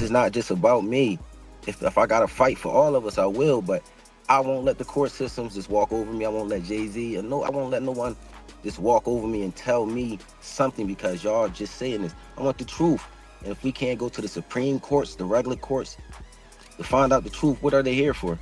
is not just about me. If I gotta fight for all of us, I will, but I won't let the court systems just walk over me. I won't let Jay-Z, I won't let no one just walk over me and tell me something because y'all just saying this. I want the truth. And if we can't go to the Supreme Courts, the regular courts, to find out the truth, what are they here for?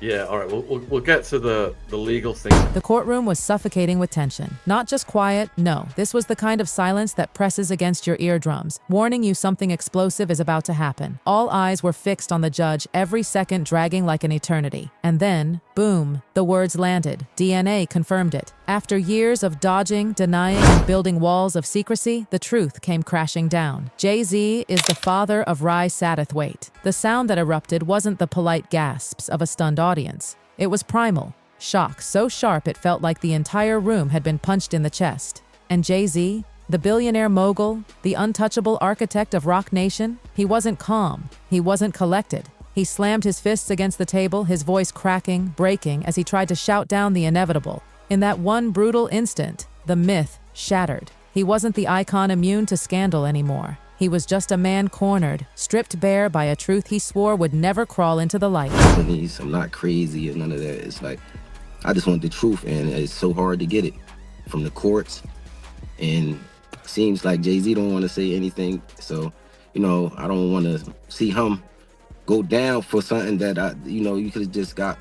Yeah, all right, we'll get to the legal thing. The courtroom was suffocating with tension. Not just quiet, no. This was the kind of silence that presses against your eardrums, warning you something explosive is about to happen. All eyes were fixed on the judge, every second dragging like an eternity. And then, boom, the words landed. DNA confirmed it. After years of dodging, denying, and building walls of secrecy, the truth came crashing down. Jay-Z is the father of Rye Satterthwaite. The sound that erupted wasn't the polite gasps of a stunned audience. It was primal. Shock so sharp it felt like the entire room had been punched in the chest. And Jay-Z, the billionaire mogul, the untouchable architect of Rock Nation, he wasn't calm. He wasn't collected. He slammed his fists against the table, his voice cracking, breaking as he tried to shout down the inevitable. In that one brutal instant, the myth shattered. He wasn't the icon immune to scandal anymore. He was just a man cornered, stripped bare by a truth he swore would never crawl into the light. I'm not crazy or none of that. It's like, I just want the truth, and it's so hard to get it from the courts. And it seems like Jay-Z don't want to say anything. So, I don't want to see him go down for something that, you could have just got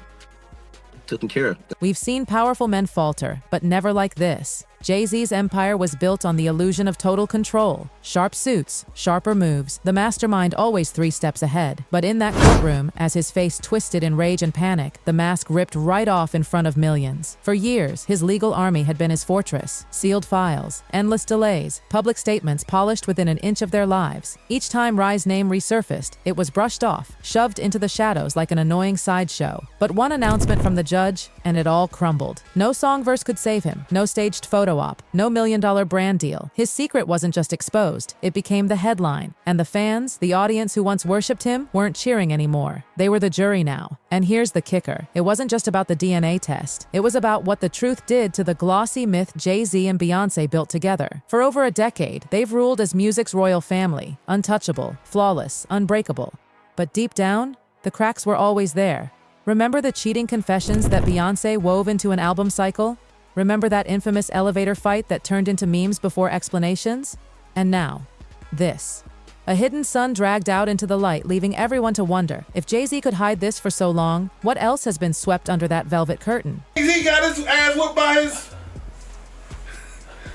taken care of. We've seen powerful men falter, but never like this. Jay-Z's empire was built on the illusion of total control. Sharp suits, sharper moves, the mastermind always 3 steps ahead. But in that courtroom, as his face twisted in rage and panic, the mask ripped right off in front of millions. For years, his legal army had been his fortress. Sealed files, endless delays, public statements polished within an inch of their lives. Each time Rye's name resurfaced, it was brushed off, shoved into the shadows like an annoying sideshow. But one announcement from the judge, and it all crumbled. No song verse could save him, no staged photo op, no $1 million brand deal. His secret wasn't just exposed, it became the headline. And the fans, the audience who once worshipped him, weren't cheering anymore. They were the jury now. And here's the kicker. It wasn't just about the DNA test. It was about what the truth did to the glossy myth Jay-Z and Beyoncé built together. For over a decade, they've ruled as music's royal family, untouchable, flawless, unbreakable. But deep down, the cracks were always there. Remember the cheating confessions that Beyoncé wove into an album cycle? Remember that infamous elevator fight that turned into memes before explanations? And now, this. A hidden son dragged out into the light, leaving everyone to wonder, if Jay-Z could hide this for so long, what else has been swept under that velvet curtain? Jay-Z got his ass whooped by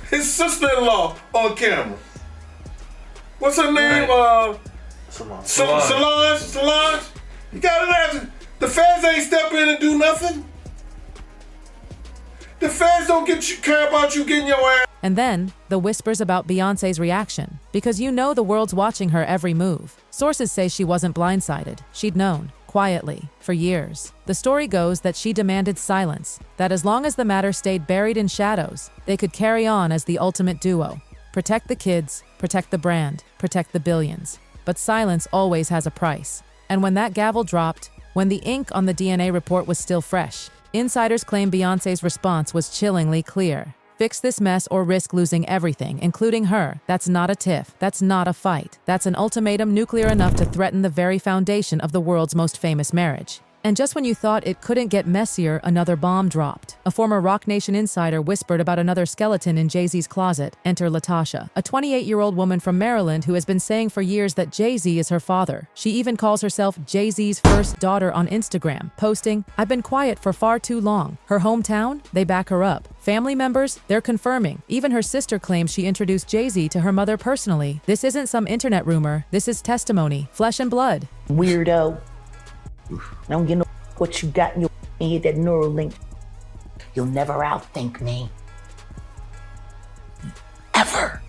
his sister-in-law on camera. What's her name? Solange. You got his ass. The feds ain't step in and do nothing. The feds don't care about you getting your ass. And then, the whispers about Beyoncé's reaction. Because you know the world's watching her every move. Sources say she wasn't blindsided. She'd known, quietly, for years. The story goes that she demanded silence, that as long as the matter stayed buried in shadows, they could carry on as the ultimate duo. Protect the kids, protect the brand, protect the billions. But silence always has a price. And when that gavel dropped, when the ink on the DNA report was still fresh, insiders claim Beyoncé's response was chillingly clear. Fix this mess or risk losing everything, including her. That's not a tiff. That's not a fight. That's an ultimatum nuclear enough to threaten the very foundation of the world's most famous marriage. And just when you thought it couldn't get messier, another bomb dropped. A former Rock Nation insider whispered about another skeleton in Jay-Z's closet. Enter Latasha, a 28-year-old woman from Maryland who has been saying for years that Jay-Z is her father. She even calls herself Jay-Z's first daughter on Instagram, posting, "I've been quiet for far too long." Her hometown? They back her up. Family members? They're confirming. Even her sister claims she introduced Jay-Z to her mother personally. This isn't some internet rumor. This is testimony. Flesh and blood. Weirdo. I don't get no what you got in your head, that neural link. You'll never outthink me. Ever.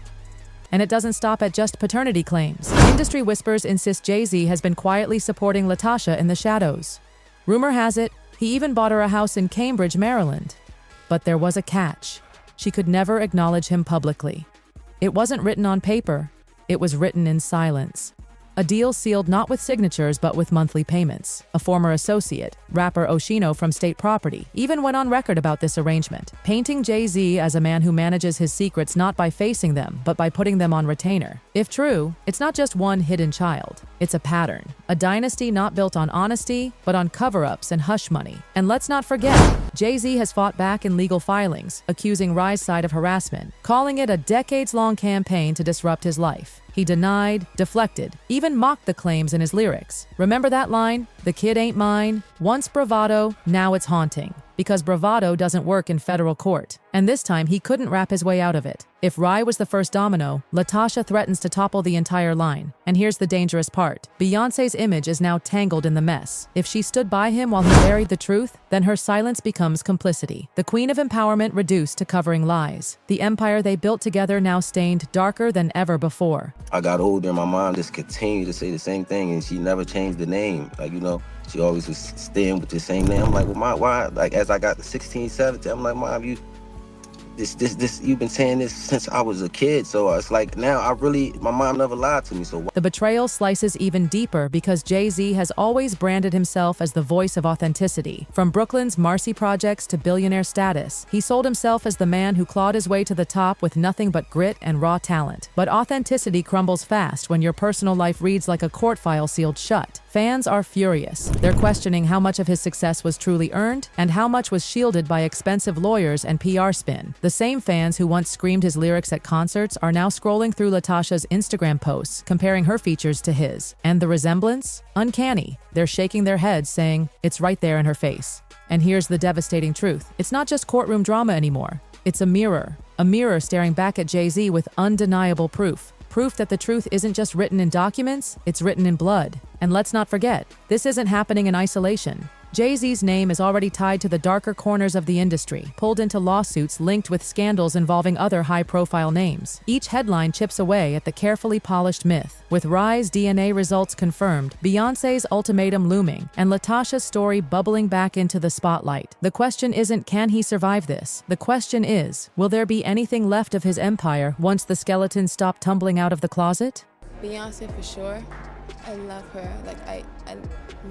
And it doesn't stop at just paternity claims. Industry whispers insist Jay-Z has been quietly supporting Latasha in the shadows. Rumor has it, he even bought her a house in Cambridge, Maryland. But there was a catch. She could never acknowledge him publicly. It wasn't written on paper. It was written in silence. A deal sealed not with signatures but with monthly payments. A former associate, rapper Oshino from State Property, even went on record about this arrangement, painting Jay-Z as a man who manages his secrets not by facing them, but by putting them on retainer. If true, it's not just one hidden child. It's a pattern. A dynasty not built on honesty, but on cover-ups and hush money. And let's not forget, Jay-Z has fought back in legal filings, accusing Rye's side of harassment, calling it a decades-long campaign to disrupt his life. He denied, deflected, even mocked the claims in his lyrics. Remember that line? The kid ain't mine. Once bravado, now it's haunting. Because bravado doesn't work in federal court. And this time, he couldn't rap his way out of it. If Rye was the first domino, Latasha threatens to topple the entire line. And here's the dangerous part. Beyoncé's image is now tangled in the mess. If she stood by him while he buried the truth, then her silence becomes complicity. The queen of empowerment reduced to covering lies. The empire they built together now stained darker than ever before. I got older and my mom just continued to say the same thing, and she never changed the name. Like, you know, she always was staying with the same name. I'm like, well, Mom, why? Like, as I got to 16, 17, I'm like, Mom, you've been saying this since I was a kid. So it's like, now my mom never lied to me. So the betrayal slices even deeper because Jay-Z has always branded himself as the voice of authenticity. From Brooklyn's Marcy Projects to billionaire status, he sold himself as the man who clawed his way to the top with nothing but grit and raw talent. But authenticity crumbles fast when your personal life reads like a court file sealed shut. Fans are furious. They're questioning how much of his success was truly earned and how much was shielded by expensive lawyers and PR spin. The same fans who once screamed his lyrics at concerts are now scrolling through Latasha's Instagram posts, comparing her features to his. And the resemblance? Uncanny. They're shaking their heads, saying, it's right there in her face. And here's the devastating truth. It's not just courtroom drama anymore. It's a mirror staring back at Jay-Z with undeniable proof. Proof that the truth isn't just written in documents, it's written in blood. And let's not forget, this isn't happening in isolation. Jay-Z's name is already tied to the darker corners of the industry, pulled into lawsuits linked with scandals involving other high-profile names. Each headline chips away at the carefully polished myth. With Rye's DNA results confirmed, Beyoncé's ultimatum looming, and Latasha's story bubbling back into the spotlight. The question isn't, can he survive this? The question is, will there be anything left of his empire once the skeletons stop tumbling out of the closet? Beyonce for sure. I love her. Like, I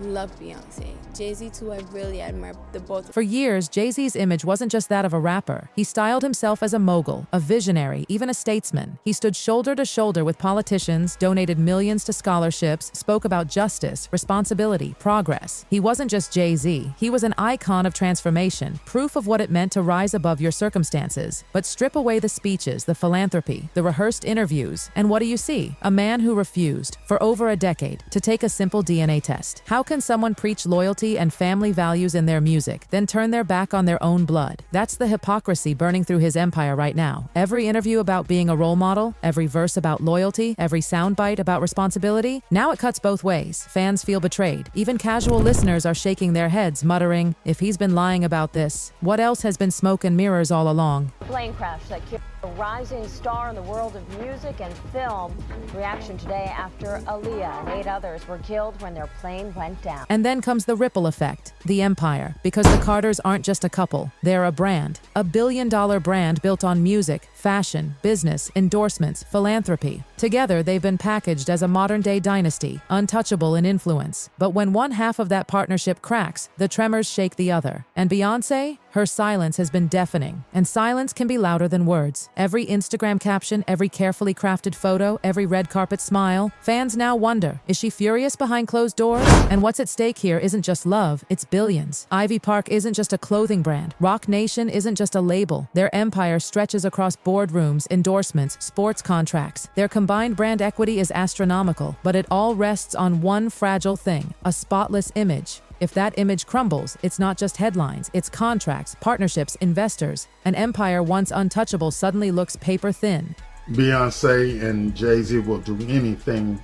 love Beyonce. Jay-Z too, I really admire the both. For years, Jay-Z's image wasn't just that of a rapper. He styled himself as a mogul, a visionary, even a statesman. He stood shoulder to shoulder with politicians, donated millions to scholarships, spoke about justice, responsibility, progress. He wasn't just Jay-Z. He was an icon of transformation, proof of what it meant to rise above your circumstances. But strip away the speeches, the philanthropy, the rehearsed interviews, and what do you see? A man who refused, for over a decade, to take a simple DNA test. How can someone preach loyalty and family values in their music, then turn their back on their own blood? That's the hypocrisy burning through his empire right now. Every interview about being a role model, every verse about loyalty, every soundbite about responsibility, now it cuts both ways. Fans feel betrayed. Even casual listeners are shaking their heads, muttering, if he's been lying about this, what else has been smoke and mirrors all along? Plane crash that killed a rising star in the world of music and film. Reaction today after Aaliyah and 8 others were killed when their plane went down. And then comes the ripple effect, the empire, because the Carters aren't just a couple, they're a brand. A billion-dollar brand built on music, fashion, business, endorsements, philanthropy. Together, they've been packaged as a modern-day dynasty, untouchable in influence. But when one half of that partnership cracks, the tremors shake the other. And Beyoncé? Her silence has been deafening, and silence can be louder than words. Every Instagram caption, every carefully crafted photo, every red carpet smile. Fans now wonder, is she furious behind closed doors? And what's at stake here isn't just love, it's billions. Ivy Park isn't just a clothing brand. Rock Nation isn't just a label. Their empire stretches across boardrooms, endorsements, sports contracts. Their combined brand equity is astronomical, but it all rests on one fragile thing, a spotless image. If that image crumbles, it's not just headlines, it's contracts, partnerships, investors. An empire once untouchable suddenly looks paper thin. Beyonce and Jay-Z will do anything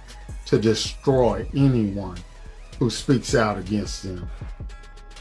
to destroy anyone who speaks out against them.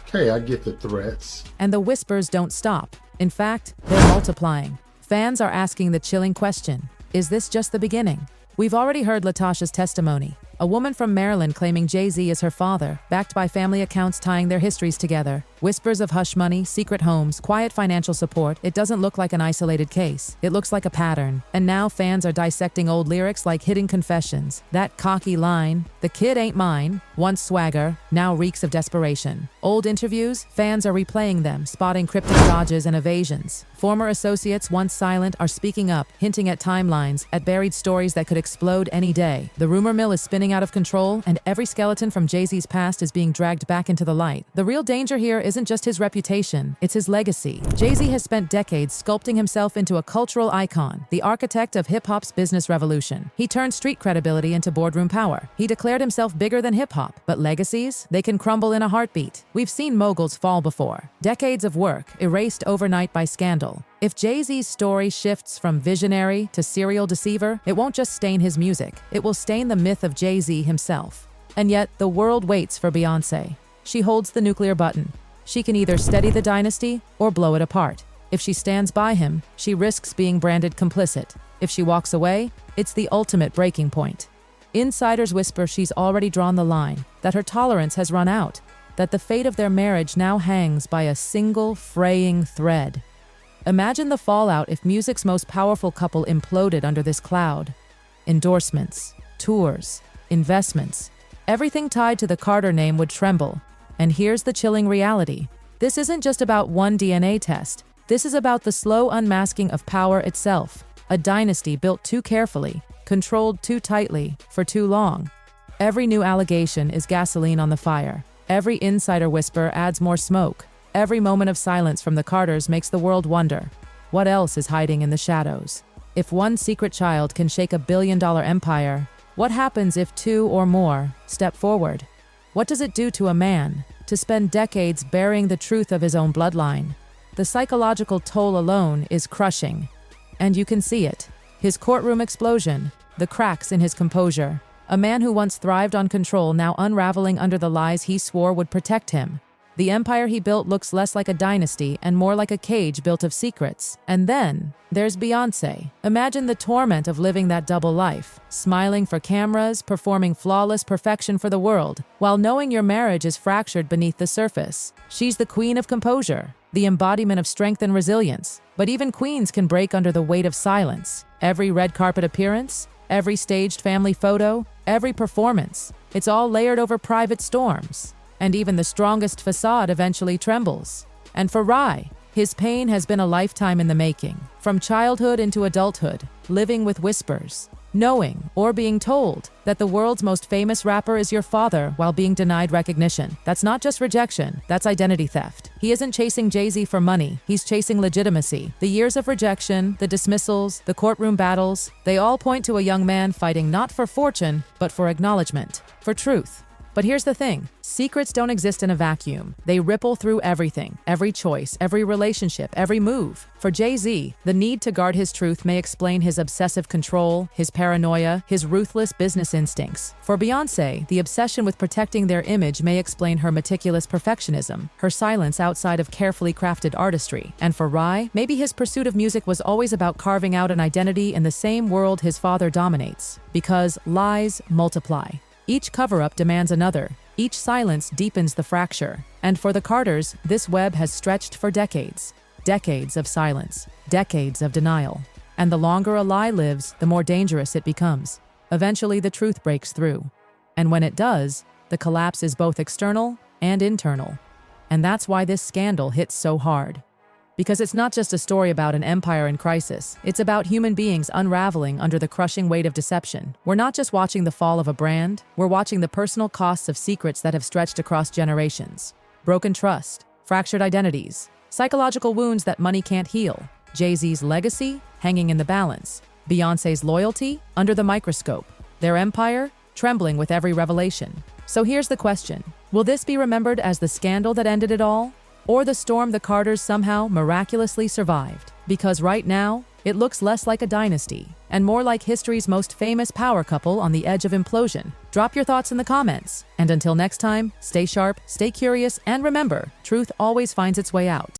Okay, I get the threats. And the whispers don't stop. In fact, they're multiplying. Fans are asking the chilling question, is this just the beginning? We've already heard Latasha's testimony. A woman from Maryland claiming Jay-Z is her father, backed by family accounts tying their histories together. Whispers of hush money, secret homes, quiet financial support. It doesn't look like an isolated case. It looks like a pattern. And now fans are dissecting old lyrics like hidden confessions. That cocky line, "The kid ain't mine," once swagger, now reeks of desperation. Old interviews, fans are replaying them, spotting cryptic dodges and evasions. Former associates, once silent, are speaking up, hinting at timelines, at buried stories that could explode any day. The rumor mill is spinning out of control, and every skeleton from Jay-Z's past is being dragged back into the light. The real danger here isn't just his reputation, it's his legacy. Jay-Z has spent decades sculpting himself into a cultural icon, the architect of hip-hop's business revolution. He turned street credibility into boardroom power. He declared himself bigger than hip-hop. But legacies? They can crumble in a heartbeat. We've seen moguls fall before. Decades of work erased overnight by scandal. If Jay-Z's story shifts from visionary to serial deceiver, it won't just stain his music, it will stain the myth of Jay-Z himself. And yet, the world waits for Beyoncé. She holds the nuclear button. She can either steady the dynasty or blow it apart. If she stands by him, she risks being branded complicit. If she walks away, it's the ultimate breaking point. Insiders whisper she's already drawn the line, that her tolerance has run out, that the fate of their marriage now hangs by a single fraying thread. Imagine the fallout if music's most powerful couple imploded under this cloud. Endorsements, tours, investments, everything tied to the Carter name would tremble. And here's the chilling reality. This isn't just about one DNA test. This is about the slow unmasking of power itself. A dynasty built too carefully, controlled too tightly, for too long. Every new allegation is gasoline on the fire. Every insider whisper adds more smoke. Every moment of silence from the Carters makes the world wonder, what else is hiding in the shadows? If one secret child can shake a billion-dollar empire, what happens if two or more step forward? What does it do to a man to spend decades burying the truth of his own bloodline? The psychological toll alone is crushing. And you can see it. His courtroom explosion, the cracks in his composure. A man who once thrived on control now unraveling under the lies he swore would protect him. The empire he built looks less like a dynasty and more like a cage built of secrets. And then, there's Beyoncé. Imagine the torment of living that double life, smiling for cameras, performing flawless perfection for the world, while knowing your marriage is fractured beneath the surface. She's the queen of composure, the embodiment of strength and resilience. But even queens can break under the weight of silence. Every red carpet appearance, every staged family photo, every performance, it's all layered over private storms. And even the strongest facade eventually trembles. And for Rai, his pain has been a lifetime in the making. From childhood into adulthood, living with whispers, knowing or being told that the world's most famous rapper is your father while being denied recognition. That's not just rejection, that's identity theft. He isn't chasing Jay-Z for money, he's chasing legitimacy. The years of rejection, the dismissals, the courtroom battles, they all point to a young man fighting not for fortune, but for acknowledgement, for truth. But here's the thing, secrets don't exist in a vacuum. They ripple through everything, every choice, every relationship, every move. For Jay-Z, the need to guard his truth may explain his obsessive control, his paranoia, his ruthless business instincts. For Beyoncé, the obsession with protecting their image may explain her meticulous perfectionism, her silence outside of carefully crafted artistry. And for Rai, maybe his pursuit of music was always about carving out an identity in the same world his father dominates. Because lies multiply. Each cover-up demands another. Each silence deepens the fracture. And for the Carters, this web has stretched for decades. Decades of silence. Decades of denial. And the longer a lie lives, the more dangerous it becomes. Eventually, the truth breaks through. And when it does, the collapse is both external and internal. And that's why this scandal hits so hard. Because it's not just a story about an empire in crisis, it's about human beings unraveling under the crushing weight of deception. We're not just watching the fall of a brand, we're watching the personal costs of secrets that have stretched across generations. Broken trust, fractured identities, psychological wounds that money can't heal. Jay-Z's legacy hanging in the balance. Beyoncé's loyalty under the microscope. Their empire trembling with every revelation. So here's the question. Will this be remembered as the scandal that ended it all? Or the storm the Carters somehow miraculously survived? Because right now, it looks less like a dynasty and more like history's most famous power couple on the edge of implosion. Drop your thoughts in the comments. And until next time, stay sharp, stay curious, and remember, truth always finds its way out.